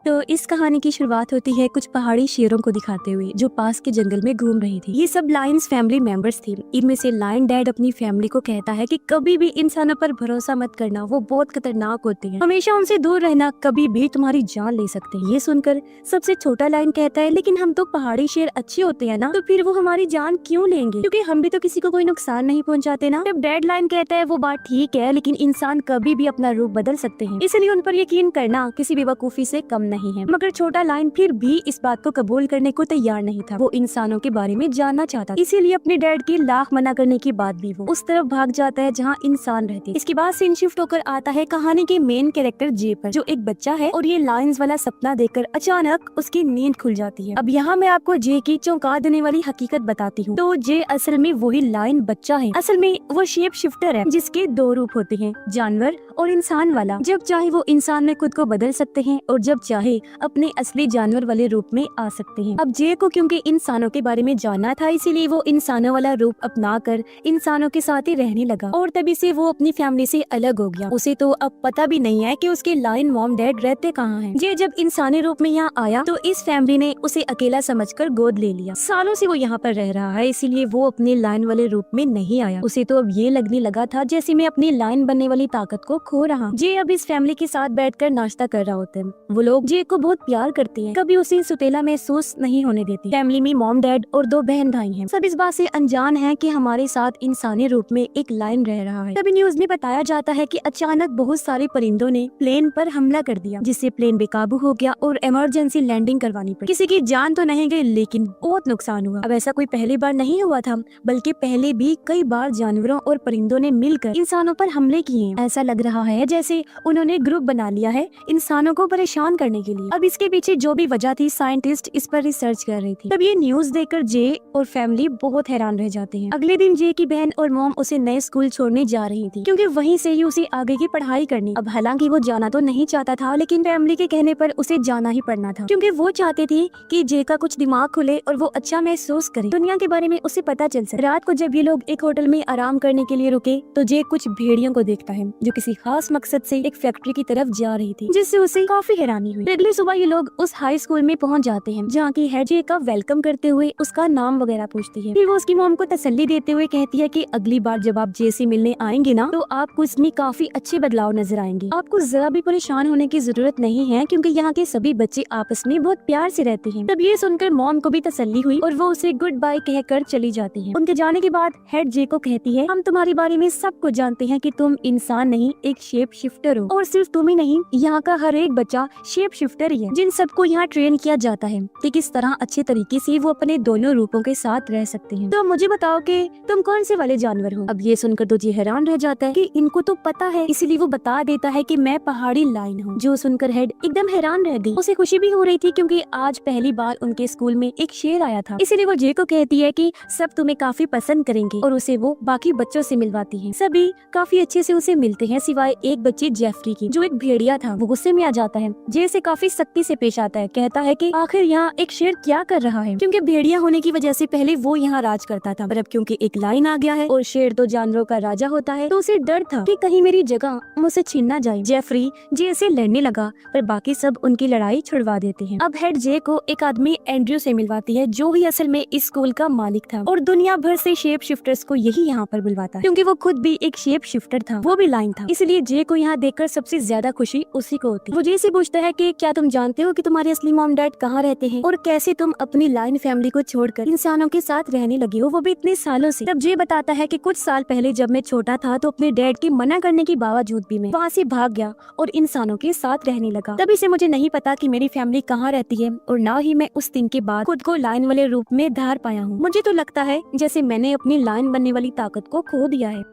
तो इस कहानी की शुरुआत होती है कुछ पहाड़ी शेरों को दिखाते हुए जो पास के जंगल में घूम रही थी। ये सब लायंस फैमिली मेंबर्स थे। इनमें से लायन डैड अपनी फैमिली को कहता है कि कभी भी इंसानों पर भरोसा मत करना, वो बहुत खतरनाक होते हैं, हमेशा उनसे दूर रहना, कभी भी तुम्हारी जान ले सकते हैं। ये सुनकर सबसे छोटा लायन कहता है, लेकिन हम तो पहाड़ी शेर अच्छे होते हैं ना, तो फिर वो हमारी जान क्यों लेंगे, क्योंकि हम भी तो किसी को कोई नुकसान नहीं पहुँचाते ना। जब डैड लायन कहता है वो बात ठीक है, लेकिन इंसान कभी भी अपना रूप बदल सकते हैं, इसलिए उन पर यकीन करना किसी बेवकूफी से कम नहीं है। मगर छोटा लायन फिर भी इस बात को कबूल करने को तैयार नहीं था। वो इंसानों के बारे में जानना चाहता था, इसीलिए अपने डैड की लाख मना करने के बाद भी वो उस तरफ भाग जाता है जहाँ इंसान रहते। इसके बाद सीन शिफ्ट होकर आता है कहानी के मेन कैरेक्टर जे पर, जो एक बच्चा है और ये लायंस वाला सपना देखकर अचानक उसकी नींद खुल जाती है। अब यहाँ मैं आपको जे की चौंका देने वाली हकीकत बताती हूँ। तो जे असल में वही लायन बच्चा है। असल में वो शेप शिफ्टर है, जिसके दो रूप होते हैं, जानवर और इंसान वाला। जब चाहे वो इंसान में खुद को बदल सकते हैं और जब चाहे अपने असली जानवर वाले रूप में आ सकते हैं। अब जे को क्योंकि इंसानों के बारे में जानना था, इसीलिए वो इंसानों वाला रूप अपना कर इंसानों के साथ ही रहने लगा और तभी से वो अपनी फैमिली से अलग हो गया। उसे तो अब पता भी नहीं है कि उसके लायन मॉम डैड रहते कहाँ हैं। जे जब इंसानी रूप में यहाँ आया तो इस फैमिली ने उसे अकेला समझकर गोद ले लिया। सालों से वो यहाँ पर रह रहा है, इसीलिए वो अपने लायन वाले रूप में नहीं आया। उसे तो अब ये लगने लगा था जैसे मैं अपनी लायन बनने वाली ताकत को खो रहा। जे अब इस फैमिली के साथ बैठकर नाश्ता कर रहा होता है। वो लोग जे को बहुत प्यार करते हैं, कभी उसे सुतेला महसूस नहीं होने देती। फैमिली में मॉम डैड और दो बहन भाई हैं। सब इस बात से अनजान हैं कि हमारे साथ इंसानी रूप में एक लायन रह रहा है। तभी न्यूज में बताया जाता है कि अचानक बहुत सारे परिंदों ने प्लेन पर हमला कर दिया, जिससे प्लेन बेकाबू हो गया और इमरजेंसी लैंडिंग करवानी पड़ी। किसी की जान तो नहीं गई, लेकिन बहुत नुकसान हुआ। अब ऐसा कोई पहली बार नहीं हुआ था, बल्कि पहले भी कई बार जानवरों और परिंदों ने मिलकर इंसानों पर हमले किए। ऐसा लग रहा है जैसे उन्होंने ग्रुप बना लिया है इंसानों को परेशान करने के लिए। अब इसके पीछे जो भी वजह थी, साइंटिस्ट इस पर रिसर्च कर रही थी। तब ये न्यूज देखकर जे और फैमिली बहुत हैरान रह जाते हैं। अगले दिन जे की बहन और मॉम उसे नए स्कूल छोड़ने जा रही थी, क्योंकि वहीं से ही उसे आगे की पढ़ाई करनी। अब हालांकि वो जाना तो नहीं चाहता था, लेकिन फैमिली के कहने पर उसे जाना ही पड़ना था, क्योंकि वो चाहते थे कि जे का कुछ दिमाग खुले और वो अच्छा महसूस करे, दुनिया के बारे में उसे पता चल सके। रात को जब ये लोग एक होटल में आराम करने के लिए रुके तो जे कुछ भेड़ियों को देखता है जो किसी खास मकसद से एक फैक्ट्री की तरफ जा रही थी, जिससे उसे काफी हैरानी हुई। अगली सुबह ये लोग उस हाई स्कूल में पहुंच जाते हैं, जहाँ की हेड जे का वेलकम करते हुए उसका नाम वगैरह पूछती है। फिर वो उसकी मॉम को तसल्ली देते हुए कहती है कि अगली बार जब आप जे से मिलने आएंगे ना, तो आपको इसमें काफी अच्छे बदलाव नजर आएंगे। आपको जरा भी परेशान होने की जरूरत नहीं है, क्योंकि यहाँ के सभी बच्चे आपस में बहुत प्यार से रहते हैं। तब ये सुनकर मॉम को भी तसल्ली हुई और वो उसे गुड बाय कहकर चली जाती है। उनके जाने के बाद हेड जे को कहती है, हम तुम्हारे बारे में सब कुछ जानते हैं कि तुम इंसान नहीं, एक शेप शिफ्टर हो, और सिर्फ तुम ही नहीं, यहाँ का हर एक बच्चा शेप शिफ्टर ही है, जिन सबको यहाँ ट्रेन किया जाता है कि किस तरह अच्छे तरीके से वो अपने दोनों रूपों के साथ रह सकते हैं। तो मुझे बताओ कि तुम कौन से वाले जानवर हो। अब ये सुनकर तो जी हैरान रह जाता है कि इनको तो पता है, इसीलिए वो बता देता है कि मैं पहाड़ी लायन हूँ। जो सुनकर हेड एकदम हैरान रह गई। उसे खुशी भी हो रही थी, क्योंकि आज पहली बार उनके स्कूल में एक शेर आया था, इसीलिए वो जे को कहती है कि सब तुम्हें काफी पसंद करेंगे, और उसे वो बाकी बच्चों से मिलवाती है। सभी काफी अच्छे से उसे मिलते हैं, सिवाय एक बच्चे जेफरी की, जो एक भेड़िया था। वो गुस्से में आ जाता है, जे से काफी सख्ती से पेश आता है, कहता है कि आखिर यहाँ एक शेर क्या कर रहा है, क्योंकि भेड़िया होने की वजह से पहले वो यहाँ राज करता था, पर अब क्योंकि एक लाइन आ गया है और शेर तो जानवरों का राजा होता है, तो उसे डर था कि कहीं मेरी जगह मुझसे छीन ना जाए। जेफरी जे से लड़ने लगा, पर बाकी सब उनकी लड़ाई छुड़वा देते हैं। अब हेड जे को एक आदमी एंड्रयू से मिलवाती है, जो ही असल में इस स्कूल का मालिक था और दुनिया भर से शेप शिफ्टर्स को यही यहाँ पर बुलवाता है, क्योंकि वो खुद भी एक शेप शिफ्टर था, वो भी लाइन था। इसलिए जे को यहाँ देखकर सबसे ज्यादा खुशी उसी को होती। वो जे से पूछता है कि क्या तुम जानते हो कि तुम्हारे असली मॉम डैड कहाँ रहते हैं और कैसे तुम अपनी लाइन फैमिली को छोड़कर इंसानों के साथ रहने लगे हो, वो भी इतने सालों से। तब जे बताता है कि कुछ साल पहले जब मैं छोटा था तो अपने डैड के मना करने के बावजूद भी मैं वहाँ से भाग गया और इंसानों के साथ रहने लगा। तभी से मुझे नहीं पता कि मेरी फैमिली कहाँ रहती है, और ना ही मैं उस दिन के बाद खुद को लाइन वाले रूप में धार पाया हूँ। मुझे तो लगता है जैसे मैंने अपनी लाइन बनने वाली ताकत को खो दिया है।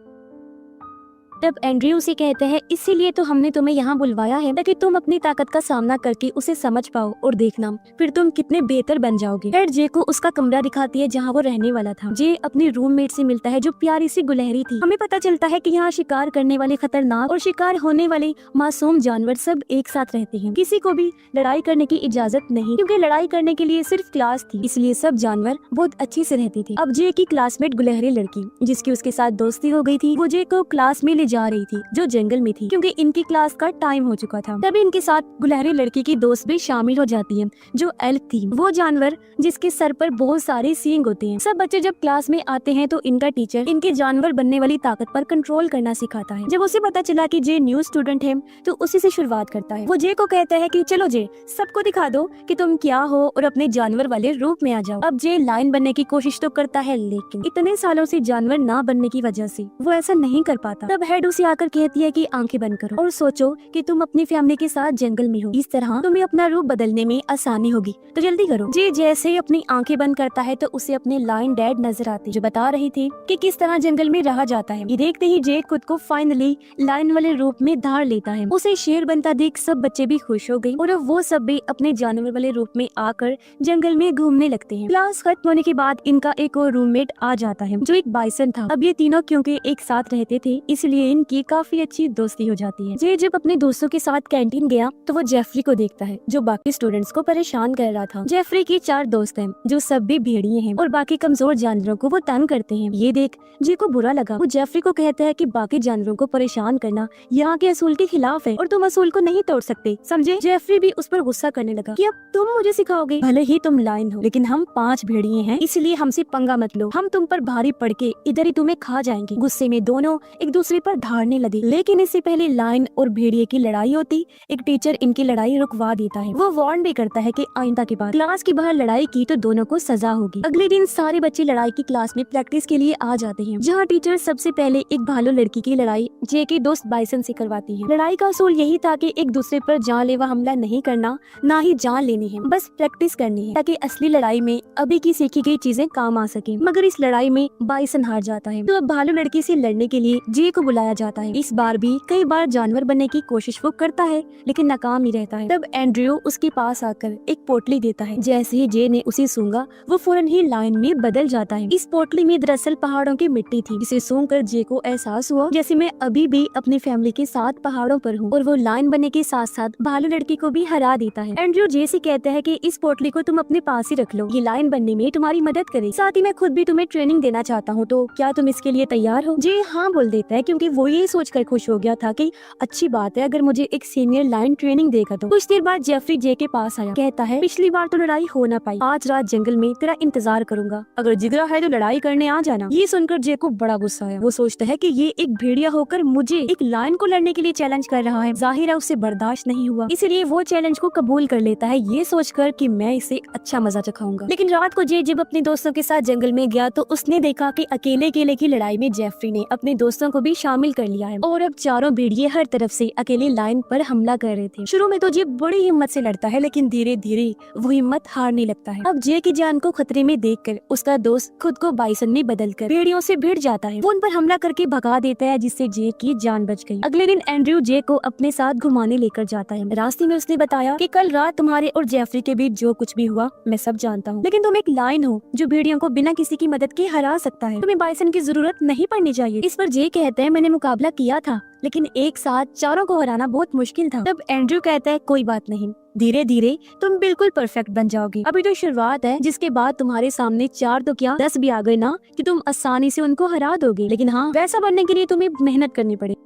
तब एंड्रयू से कहते हैं, इसीलिए तो हमने तुम्हें यहाँ बुलवाया है, ताकि तुम अपनी ताकत का सामना करके उसे समझ पाओ, और देखना फिर तुम कितने बेहतर बन जाओगे। हेड जे को उसका कमरा दिखाती है जहाँ वो रहने वाला था। जे अपनी रूममेट से मिलता है, जो प्यारी सी गुलहरी थी। हमें पता चलता है कि यहाँ शिकार करने वाले खतरनाक और शिकार होने वाले मासूम जानवर सब एक साथ रहते हैं। किसी को भी लड़ाई करने की इजाजत नहीं, क्योंकि लड़ाई करने के लिए सिर्फ क्लास थी, इसलिए सब जानवर बहुत अच्छे से रहते थे। अब जे की क्लासमेट गुलहरी लड़की, जिसकी उसके साथ दोस्ती हो गई थी, वो जे को क्लास में ले जा रही थी जो जंगल में थी, क्योंकि इनकी क्लास का टाइम हो चुका था। तभी इनके साथ गुलहरी लड़की की दोस्त भी शामिल हो जाती है जो एल्क थी, वो जानवर जिसके सर पर बहुत सारे सींग होते हैं। सब बच्चे जब क्लास में आते हैं तो इनका टीचर इनके जानवर बनने वाली ताकत पर कंट्रोल करना सिखाता है। जब उसे पता चला कि जे न्यू स्टूडेंट है तो उसी से शुरुआत करता है। वो जे को कहता है कि चलो जे, सबको दिखा दो कि तुम क्या हो और अपने जानवर वाले रूप में आ जाओ। अब जे लायन बनने की कोशिश तो करता है, लेकिन इतने सालों से जानवर ना बनने की वजह से वो ऐसा नहीं कर पाता। तब हेड उसे आकर कहती है कि आंखें बंद करो और सोचो कि तुम अपनी फैमिली के साथ जंगल में हो, इस तरह तुम्हें अपना रूप बदलने में आसानी होगी, तो जल्दी करो। जे जैसे ही अपनी आंखें बंद करता है तो उसे अपने लायन डैड नजर आते जो बता रही थी कि किस तरह जंगल में रहा जाता है। ये देखते ही जे खुद को फाइनली लायन वाले रूप में धार लेता है। उसे शेर बनता देख सब बच्चे भी खुश हो गए और अब वो सब भी अपने जानवर वाले रूप में आकर जंगल में घूमने लगते हैं। क्लास खत्म होने के बाद इनका एक और रूममेट आ जाता है जो एक बाइसन था। अब ये तीनों क्योंकि एक साथ रहते थे इसलिए इनकी काफी अच्छी दोस्ती हो जाती है। जे जब अपने दोस्तों के साथ कैंटीन गया तो वो जेफरी को देखता है जो बाकी स्टूडेंट्स को परेशान कर रहा था। जेफरी की 4 दोस्त हैं जो सब भी भेड़िए हैं और बाकी कमजोर जानवरों को वो तंग करते हैं। ये देख जे को बुरा लगा। वो जेफरी को कहता है कि बाकी जानवरों को परेशान करना यहाँ के असूल के खिलाफ है और तुम असूल को नहीं तोड़ सकते, समझे। जेफरी भी उस पर गुस्सा करने लगा कि अब तुम मुझे सिखाओगे, भले ही तुम लायन हो लेकिन हम 5 भेड़िए हैं इसलिए हमसे पंगा मत लो, हम तुम पर भारी पड़ के इधर ही तुम्हें खा जाएंगे। गुस्से में दोनों एक दूसरे पर धारने लगे, लेकिन इससे पहले लायन और भेड़िए की लड़ाई होती एक टीचर इनकी लड़ाई रुकवा देता है। वो वार्न भी करता है कि आइंदा के बाद क्लास के बाहर लड़ाई की तो दोनों को सजा होगी। अगले दिन सारे बच्चे लड़ाई की क्लास में प्रैक्टिस के लिए आ जाते हैं जहाँ टीचर सबसे पहले एक भालू लड़की की लड़ाई जे के दोस्त बाइसन से करवाती है। लड़ाई का असूल यही था कि एक दूसरे पर जानलेवा हमला नहीं करना, ना ही जान लेनी है, बस प्रैक्टिस करनी है ताकि असली लड़ाई में अभी की सीखी गई चीजें काम आ सके। मगर इस लड़ाई में बाइसन हार जाता है तो अब भालू लड़की से लड़ने के लिए जे को बुलाया जाता है। इस बार भी कई बार जानवर बनने की कोशिश वो करता है लेकिन नाकाम ही रहता है। तब एंड्रयू उसके पास आकर एक पोटली देता है। जैसे ही जे ने उसे सूंघा वो फौरन ही लायन में बदल जाता है। इस पोटली में दरअसल पहाड़ों की मिट्टी थी जिसे सूंघकर जे को एहसास हुआ जैसे मैं अभी भी अपनी फैमिली के साथ पहाड़ों पर हूँ और वो लायन बनने के साथ साथ भालू लड़की को भी हरा देता है। एंड्रयू जे से कहता है कि इस पोटली को तुम अपने पास ही रख लो, ये लायन बनने में तुम्हारी मदद करेगी, साथ ही मैं खुद भी तुम्हें ट्रेनिंग देना चाहता हूँ, तो क्या तुम इसके लिए तैयार हो। जे हाँ बोल देता है क्योंकि वो ये सोचकर खुश हो गया था कि अच्छी बात है अगर मुझे एक सीनियर लायन ट्रेनिंग देगा। तो कुछ देर बाद जेफरी जे के पास आया, कहता है पिछली बार तो लड़ाई हो ना पाई, आज रात जंगल में तेरा इंतजार करूंगा, अगर जिगरा है तो लड़ाई करने आ जाना। ये सुनकर जे को बड़ा गुस्सा आया। वो सोचता है कि ये एक भेड़िया होकर मुझे एक लायन को लड़ने के लिए चैलेंज कर रहा है, जाहिर है उससे बर्दाश्त नहीं हुआ, इसलिए वो चैलेंज को कबूल कर लेता है ये सोचकर कि मैं इसे अच्छा मजा चखाऊंगा। लेकिन रात को जे जब अपने दोस्तों के साथ जंगल में गया तो उसने देखा कि अकेले अकेले की लड़ाई में जेफरी ने अपने दोस्तों को भी शामिल कर लिया है और अब चारों भेड़िए हर तरफ से अकेले लायन पर हमला कर रहे थे। शुरू में तो जे बड़ी हिम्मत से लड़ता है लेकिन धीरे धीरे वो हिम्मत हारने लगता है। अब जे की जान को खतरे में देखकर उसका दोस्त खुद को बाइसन में बदलकर भेड़ियों से भिड़ जाता है। वो उन पर हमला करके भगा देता है जिससे जे की जान बच गई। अगले दिन एंड्रयू जे को अपने साथ घुमाने लेकर जाता है। रास्ते में उसने बताया कि कल रात तुम्हारे और जेफरी के बीच जो कुछ भी हुआ मैं सब जानता हूँ, लेकिन तुम एक लायन हो जो भेड़ियों को बिना किसी की मदद के हरा सकता है, तुम्हें बाइसन की जरूरत नहीं पड़नी चाहिए। इस पर जे कहते हैं मैंने मुकाबला किया था लेकिन एक साथ चारों को हराना बहुत मुश्किल था। तब एंड्रयू कहता है कोई बात नहीं, धीरे धीरे तुम बिल्कुल परफेक्ट बन जाओगी, अभी तो शुरुआत है, जिसके बाद तुम्हारे सामने 4 तो क्या 10 भी आ गए ना कि तुम आसानी से उनको हरा दोगे, लेकिन हाँ वैसा बनने के लिए तुम्हें मेहनत करनी पड़ेगी।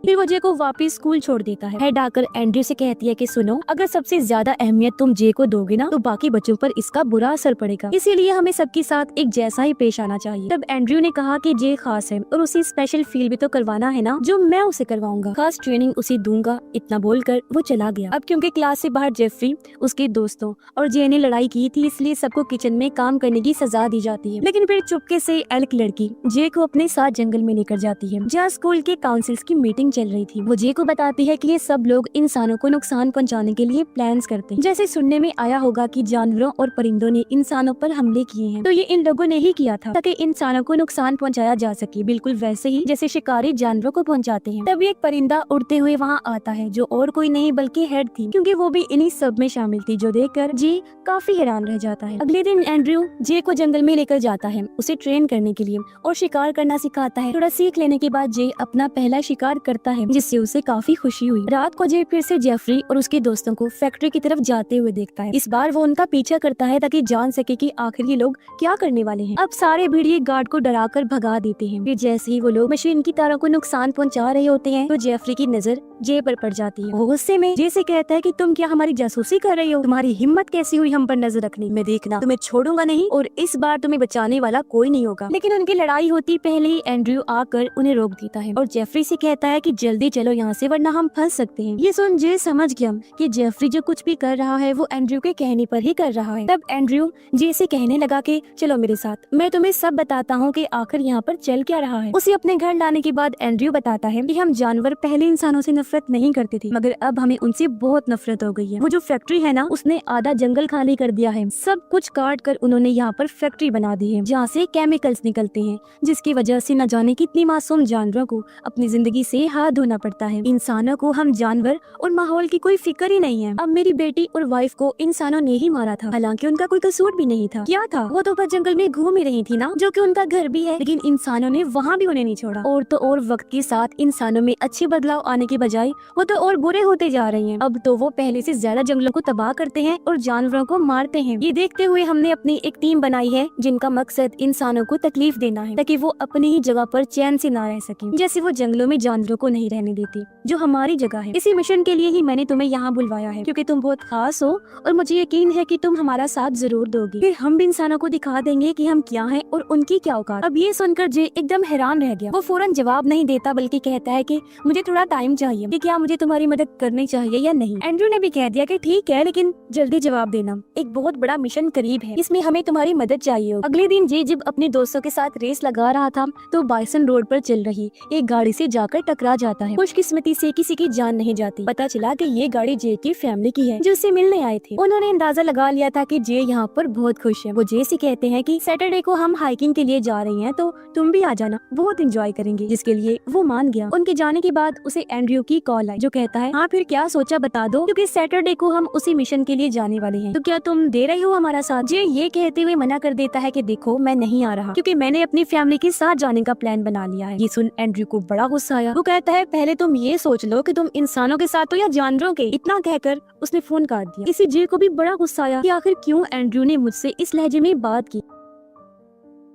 फिर वो जे को वापस स्कूल छोड़ देता है। हेड आकर एंड्रयू से कहती है कि सुनो, अगर सबसे ज्यादा अहमियत तुम जे को दोगे ना तो बाकी बच्चों पर इसका बुरा असर पड़ेगा, इसीलिए हमें सबके साथ एक जैसा ही पेश आना चाहिए। तब एंड्रयू ने कहा कि जे खास है और उसे स्पेशल फील भी तो करवाना है ना, जो मैं उसे करवाऊंगा, खास ट्रेनिंग उसे दूंगा। इतना बोलकर वो चला गया। अब क्योंकि क्लास से बाहर जेफरी, उसके दोस्तों और जे ने लड़ाई की थी इसलिए सबको किचन में काम करने की सजा दी जाती है। लेकिन फिर चुपके से एल्क लड़की जे को अपने साथ जंगल में लेकर जाती है जहाँ स्कूल के काउंसिल्स की मीटिंग चल रही थी। वो जे को बताती है कि ये सब लोग इंसानों को नुकसान पहुंचाने के लिए प्लान्स करते हैं। जैसे सुनने में आया होगा कि जानवरों और परिंदों ने इंसानों पर हमले किए हैं, तो ये इन लोगों ने ही किया था ताकि इंसानों को नुकसान पहुंचाया जा सके, बिल्कुल वैसे ही जैसे शिकारी जानवरों को पहुंचाते हैं। तभी एक परिंदा उड़ते हुए वहाँ आता है जो और कोई नहीं बल्कि हेड थी, क्योंकि वो भी इन्हीं सब में शामिल थी, जो देखकर जे काफी हैरान रह जाता है। अगले दिन एंड्रयू जे को जंगल में लेकर जाता है उसे ट्रेन करने के लिए और शिकार करना सिखाता है। थोड़ा सीख लेने के बाद जे अपना पहला शिकार करता करता है, जिससे उसे काफी खुशी हुई। रात को जे फिर से जेफरी और उसके दोस्तों को फैक्ट्री की तरफ जाते हुए देखता है। इस बार वो उनका पीछा करता है ताकि जान सके कि आखिर ये लोग क्या करने वाले हैं। अब सारे भीड़िए गार्ड को डराकर भगा देते हैं। फिर जैसे ही वो लोग मशीन की तारों को नुकसान पहुंचा रहे होते हैं तो जेफरी की नजर जे पर पड़ जाती है। वो गुस्से में जे से कहता है कि तुम क्या हमारी जासूसी कर रही हो? तुम्हारी हिम्मत कैसी हुई हम पर नजर रखने? मैं देखना तुम्हें छोड़ूंगा नहीं और इस बार तुम्हें बचाने वाला कोई नहीं होगा। लेकिन उनकी लड़ाई होती पहले ही एंड्रयू आकर उन्हें रोक देता है और जेफरी से कहता है कि जल्दी चलो यहाँ से वरना हम फंस सकते हैं। ये सुन जे समझ गया कि जेफरी जो कुछ भी कर रहा है वो एंड्रयू के कहने पर ही कर रहा है। तब एंड्रयू जे से कहने लगा कि चलो मेरे साथ, मैं तुम्हें सब बताता हूँ कि आखिर यहाँ पर चल क्या रहा है। उसे अपने घर लाने के बाद एंड्रयू बताता है कि हम जानवर पहले इंसानों से नफरत नहीं करते थे, मगर अब हमें उनसे बहुत नफरत हो गई है। वो जो फैक्ट्री है ना, उसने आधा जंगल खाली कर दिया है। सब कुछ काट कर उन्होंने यहाँ पर फैक्ट्री बना दी है जहाँ से केमिकल्स निकलते हैं, जिसकी वजह से न जाने कितनी मासूम जानवरों को अपनी जिंदगी से हाथ धोना पड़ता है। इंसानों को हम जानवर और माहौल की कोई फिक्र ही नहीं है। अब मेरी बेटी और वाइफ को इंसानों ने ही मारा था, हालांकि उनका कोई कसूर भी नहीं था। क्या था, वो तो ऊपर जंगल में घूम ही रही थी ना, जो कि उनका घर भी है, लेकिन इंसानों ने वहाँ भी उन्हें नहीं छोड़ा। और तो और वक्त के साथ इंसानों में अच्छे बदलाव आने के बजाय वो तो और बुरे होते जा रहे हैं। अब तो वो पहले से ज्यादा जंगलों को तबाह करते हैं और जानवरों को मारते हैं। ये देखते हुए हमने अपनी एक टीम बनाई है जिनका मकसद इंसानों को तकलीफ देना है ताकि वो अपनी ही जगह पर चैन से ना रह सकें, जैसे वो जंगलों में जानवरों को नहीं रहने देती जो हमारी जगह है। इसी मिशन के लिए ही मैंने तुम्हें यहाँ बुलवाया है क्योंकि तुम बहुत खास हो और मुझे यकीन है कि तुम हमारा साथ जरूर दोगी। फिर हम भी इंसानों को दिखा देंगे कि हम क्या हैं और उनकी क्या औकात। अब ये सुनकर जे एकदम हैरान रह गया। वो फौरन जवाब नहीं देता बल्कि कहता है कि मुझे थोड़ा टाइम चाहिए कि क्या मुझे तुम्हारी मदद करनी चाहिए या नहीं। एंड्रयू ने भी कह दिया कि ठीक है, लेकिन जल्दी जवाब देना, एक बहुत बड़ा मिशन करीब है, इसमें हमें तुम्हारी मदद चाहिए होगी। अगले दिन जे जब अपने दोस्तों के साथ रेस लगा रहा था तो बाइसन रोड पर चल रही एक गाड़ी से जाकर टकरा जाता है। खुशकिस्मती से किसी की जान नहीं जाती। पता चला कि ये गाड़ी जे की फैमिली की है जो उससे मिलने आए थे। उन्होंने अंदाजा लगा लिया था कि जे यहाँ पर बहुत खुश है। वो जे से कहते हैं कि सैटरडे को हम हाइकिंग के लिए जा रहे हैं तो तुम भी आ जाना, बहुत एंजॉय करेंगे, जिसके लिए वो मान गया। उनके जाने के बाद उसे एंड्रयू की कॉल आई जो कहता है हाँ फिर क्या सोचा बता दो, क्योंकि सैटरडे को हम उसी मिशन के लिए जाने वाले हैं, तो क्या तुम दे रही हो हमारा साथ? जे ये कहते हुए मना कर देता है कि देखो मैं नहीं आ रहा क्योंकि मैंने अपनी फैमिली के साथ जाने का प्लान बना लिया है। ये सुन एंड्रयू को बड़ा गुस्सा आया। वो कहता है पहले तुम ये सोच लो कि तुम इंसानों के साथ हो या जानवरों के। इतना कहकर उसने फोन काट दिया। इसी जे को भी बड़ा गुस्सा आया कि आखिर क्यों एंड्रयू ने मुझसे इस लहजे में बात की।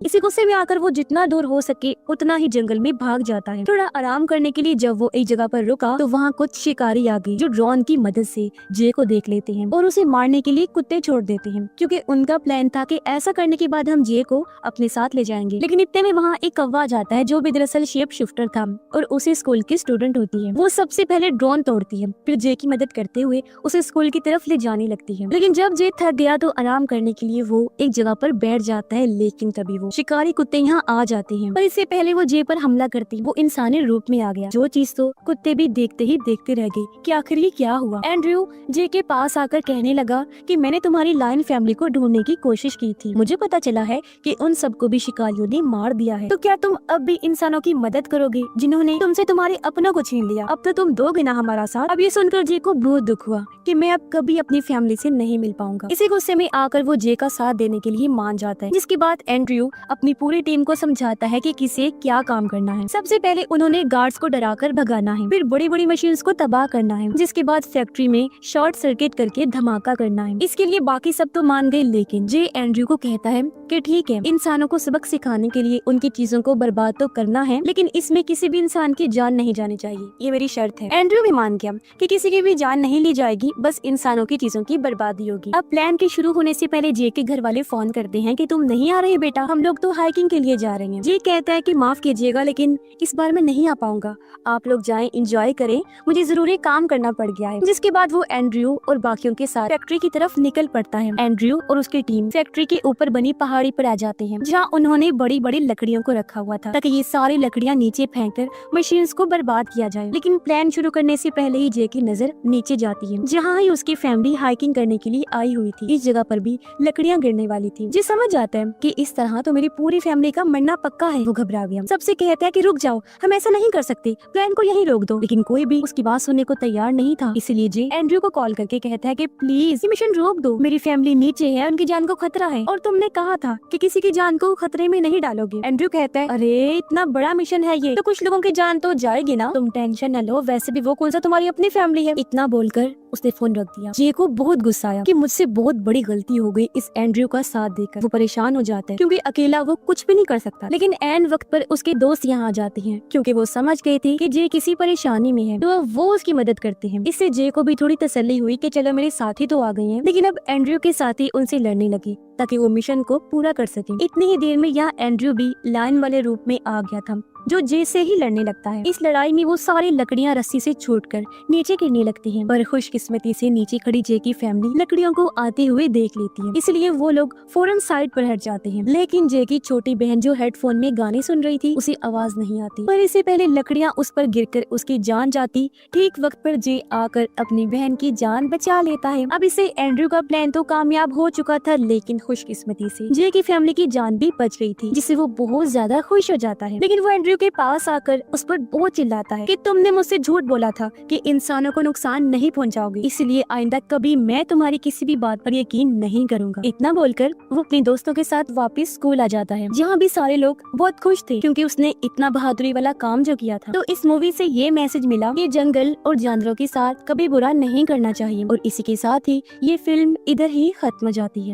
इसी गुस्से में आकर वो जितना दूर हो सके उतना ही जंगल में भाग जाता है। थोड़ा आराम करने के लिए जब वो एक जगह पर रुका तो वहाँ कुछ शिकारी आ गए जो ड्रोन की मदद से जे को देख लेते हैं और उसे मारने के लिए कुत्ते छोड़ देते हैं, क्योंकि उनका प्लान था कि ऐसा करने के बाद हम जे को अपने साथ ले जाएंगे। लेकिन इतने में वहाँ एक कौवा आ जाता है जो भी दरअसल शेप शिफ्टर था और उसे स्कूल की स्टूडेंट होती है। वो सबसे पहले ड्रोन तोड़ती है, फिर जे की मदद करते हुए उसे स्कूल की तरफ ले जाने लगती है। लेकिन जब जे थक गया तो आराम करने के लिए वो एक जगह पर बैठ जाता है, लेकिन तभी वो शिकारी कुत्ते यहाँ आ जाते हैं। पर इससे पहले वो जे पर हमला करती वो इंसानी रूप में आ गया, जो चीज तो कुत्ते भी देखते ही देखते रह गए कि आखिर ये क्या हुआ। एंड्रयू जे के पास आकर कहने लगा कि मैंने तुम्हारी लायन फैमिली को ढूंढने की कोशिश की थी, मुझे पता चला है कि उन सबको भी शिकारियों ने मार दिया है, तो क्या तुम अब भी इंसानों की मदद करोगे जिन्होंने तुमसे तुम्हारे अपनों को छीन लिया? अब तो तुम दोगे ना हमारा साथ? अब ये सुनकर जे को बहुत दुख हुआ कि मैं अब कभी अपनी फैमिली से नहीं मिल पाऊंगा। इसी गुस्से में आकर वो जे का साथ देने के लिए मान जाता है, जिसके बाद एंड्रयू अपनी पूरी टीम को समझाता है कि किसे क्या काम करना है। सबसे पहले उन्होंने गार्ड्स को डराकर भगाना है, फिर बड़ी बड़ी मशीन्स को तबाह करना है, जिसके बाद फैक्ट्री में शॉर्ट सर्किट करके धमाका करना है। इसके लिए बाकी सब तो मान गए, लेकिन जे एंड्रयू को कहता है कि ठीक है, इंसानों को सबक सिखाने के लिए उनकी चीजों को बर्बाद तो करना है, लेकिन इसमें किसी भी इंसान की जान नहीं जानी चाहिए, ये मेरी शर्त है। एंड्रयू भी मान गया कि किसी की भी जान नहीं ली जाएगी, बस इंसानों की चीजों की बर्बादी होगी। अब प्लान के शुरू होने से पहले जे के घर वाले फोन करते हैं कि तुम नहीं आ रहे बेटा, हम लोग तो हाइकिंग के लिए जा रहे हैं। जे कहता है कि माफ कीजिएगा लेकिन इस बार मैं नहीं आ पाऊंगा, आप लोग जाएं, एंजॉय करें, मुझे जरूरी काम करना पड़ गया है। जिसके बाद वो एंड्रयू और बाकियों के साथ फैक्ट्री की तरफ निकल पड़ता है। एंड्रयू और उसकी टीम फैक्ट्री के ऊपर बनी पहाड़ी पर आ जाते हैं, जहाँ उन्होंने बड़ी बड़ी लकड़ियों को रखा हुआ था ताकि ये सारी लकड़ियाँ नीचे फेंककर मशीन्स को बर्बाद किया जाए। लेकिन प्लान शुरू करने से पहले ही जे की नजर नीचे जाती है, जहाँ ही उसकी फैमिली हाइकिंग करने के लिए आई हुई थी। इस जगह पर भी लकड़ियाँ गिरने वाली थी। जे समझ जाता है कि इस तरह तो तो मेरी पूरी फैमिली का मरना पक्का है। वो घबरा गया, सबसे कहता है कि रुक जाओ, हम ऐसा नहीं कर सकते, प्लान को यहीं रोक दो। लेकिन कोई भी उसकी बात सुनने को तैयार नहीं था। इसलिए जे एंड्रयू को कॉल करके कहता है कि प्लीज ये मिशन रोक दो, मेरी फैमिली नीचे है, उनकी जान को खतरा है, और तुमने कहा था कि किसी की जान को खतरे में नहीं डालोगे। एंड्रयू कहता है, अरे इतना बड़ा मिशन है ये, तो कुछ लोगों की जान तो जाएगी ना, तुम टेंशन न लो, वैसे भी वो कौन सा तुम्हारी अपनी फैमिली है। इतना बोलकर उसने फोन रख दिया। जे को बहुत गुस्सा आया कि मुझसे बहुत बड़ी गलती हो गई इस एंड्रयू का साथ देकर। वो परेशान हो जाता है क्योंकि अकेला वो कुछ भी नहीं कर सकता। लेकिन एन वक्त पर उसके दोस्त यहाँ आ जाते हैं क्योंकि वो समझ गए थे कि जे किसी परेशानी में है, तो वो उसकी मदद करते हैं। इससे जे को भी थोड़ी तसल्ली हुई कि चलो मेरे साथी तो आ गए हैं। लेकिन अब एंड्रयू के साथी उनसे लड़ने लगे ताकि वो मिशन को पूरा कर सके। इतनी ही देर में यहाँ एंड्रयू भी लायन वाले रूप में आ गया था, जो जे से ही लड़ने लगता है। इस लड़ाई में वो सारी लकड़ियां रस्सी से छूटकर नीचे गिरने लगती हैं, पर खुशकिस्मती से नीचे खड़ी जे की फैमिली लकड़ियों को आते हुए देख लेती है, इसलिए वो लोग फौरन साइड पर हट जाते हैं। लेकिन जे की छोटी बहन जो हेडफोन में गाने सुन रही थी, उसे आवाज नहीं आती, पर इससे पहले लकड़ियां उस पर गिरकर उसकी जान जाती। ठीक वक्त पर जे आकर अपनी बहन की जान बचा लेता है। अब इसे एंड्रयू का प्लान तो कामयाब हो चुका था, लेकिन खुशकिस्मती से जे की फैमिली की जान भी बच गई थी, जिससे वो बहुत ज्यादा खुश हो जाता है। लेकिन वो एंड्रयू के पास आकर उस पर बहुत चिल्लाता है कि तुमने मुझसे झूठ बोला था कि इंसानों को नुकसान नहीं पहुंचाओगे, इसलिए आइंदा कभी मैं तुम्हारी किसी भी बात पर यकीन नहीं करूंगा। इतना बोलकर वो अपने दोस्तों के साथ वापस स्कूल आ जाता है, जहाँ भी सारे लोग बहुत खुश थे क्योंकि उसने इतना बहादुरी वाला काम जो किया था। तो इस मूवी से ये मैसेज मिला कि जंगल और जानवरों के साथ कभी बुरा नहीं करना चाहिए। और इसी के साथ ही ये फिल्म इधर ही खत्म हो जाती है।